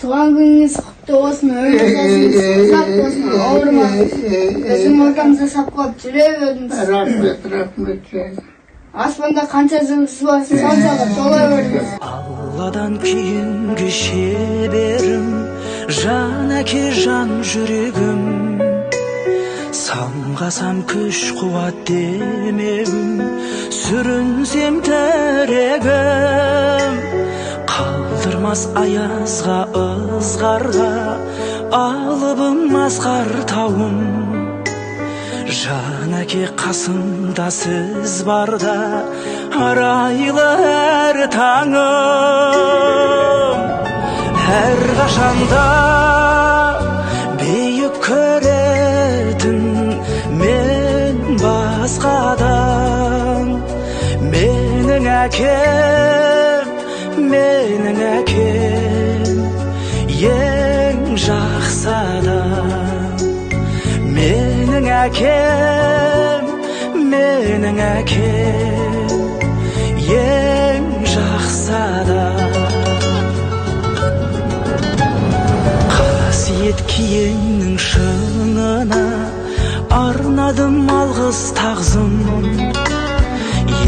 Туған күніңіз құтты болсын, өміріңіз ұзақ болсын, ауырмаңыз. Біздің ортамызда сақтап жүре беріңіз. Рахмет. Аспанда қанша жұлдыз бар, сан-сағат тола беріңіз. Алладан кейінгі шеберім, жан әке жан жүрегім. Самғасам күш қуат демеуім, сүрінсем тірегім. Қалдырмас аязға ызғарға, алыбым асқар тауым. Жан әке қасымда сіз барда, арайлы әр таңым. Әр қашанда бейік көретін мен басқадан. Менің әкем, ең жақсы адам. Менің әкем, ең жақсы адам. Қасиет киеңнің шыңына арнадым алғыс тағзым.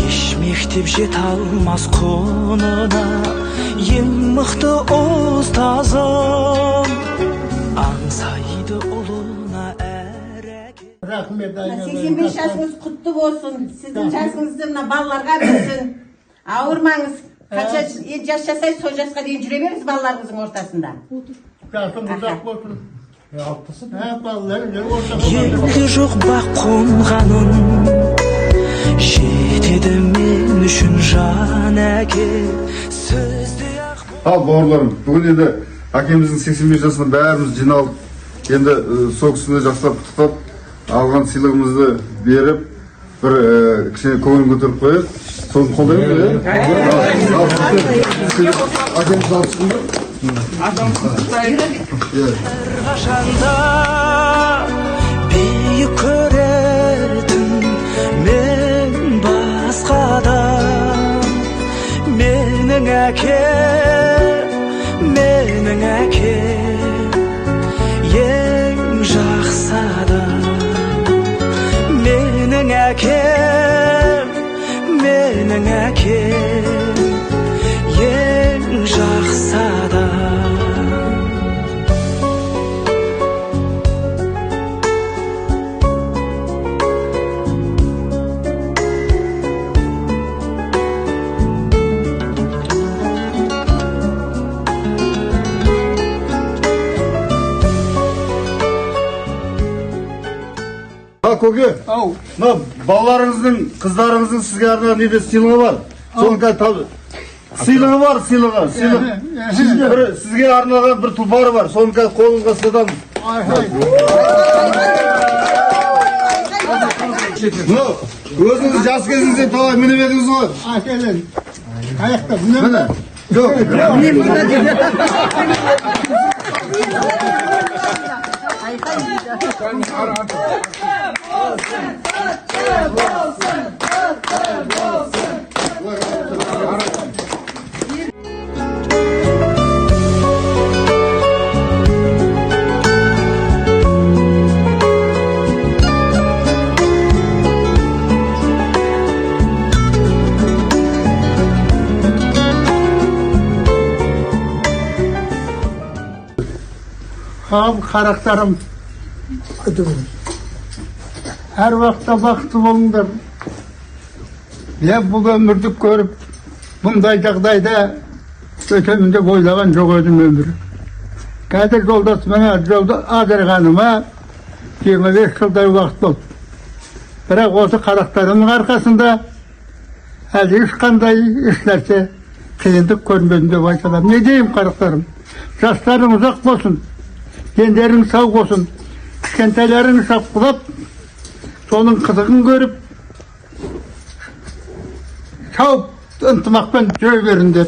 Еш мектеп жете алмас құнына ең мықты ұстазым. Аңсайды ұлына әр әке. Рахмет. 85 жасыңыз құтты болсын. Сіздің жасыңызды мына балаларға берсін. Ауырмаңыз. Қанша жас жасайсыз, сол жасқа дейін жүре беріңіз балаларыңыздың ортасында. Жасым ұзақ болсын. Елде жоқ бақ қонғаным, жетеді мен үшін жан әке. Ал бауырларым, бүгін енді әкеміздің 85 жасында бәріміз жиналып, енді сол кісіні жақсылап құттықтап, алған сыйлығымызды беріп, бір кішкене көңіл көтеріп қояйық. Соны қолдаймыз, әкеміз алсын. Қашанда бейік көретін мен басқадан. Менің әкем, ең жақсы адам. Менің әкем, ең жақсы адам. Көке, балаларыңыздың, қыздарыңыздың сізге арнаған неде сыйлығы бар. Соны қазір сыйлығы бар, сыйлығы. Сізге арналған бір тұлпары бар. Соны қазір қолыңызға ұстатамыз. Өзіңіз жас кезіңізде талай мініп едіңіз ғой. Әкелін. Аяқта мініп. Міне. Жоқ. Қарақтарым, әр уақытта бақытты болыңдар. Мен бұл өмірді көріп, бұндай жағдайда өтемін деп ойлаған жоқ едім өмірі. Қазір жолдасыма, адырғаныма 25 жылдай уақыт болды. Бірақ осы қарақтарымның арқасында әлі ешқандай ешнәрсе қиындық көрмедім деп айта аламын. Не деймін қарақтарым? Жастарың ұзақ болсын. Дендерің сау болсын, кішкентайларың шапқылап, соның қызығын көріп, шауып ынтымақпен жүре беріңдер.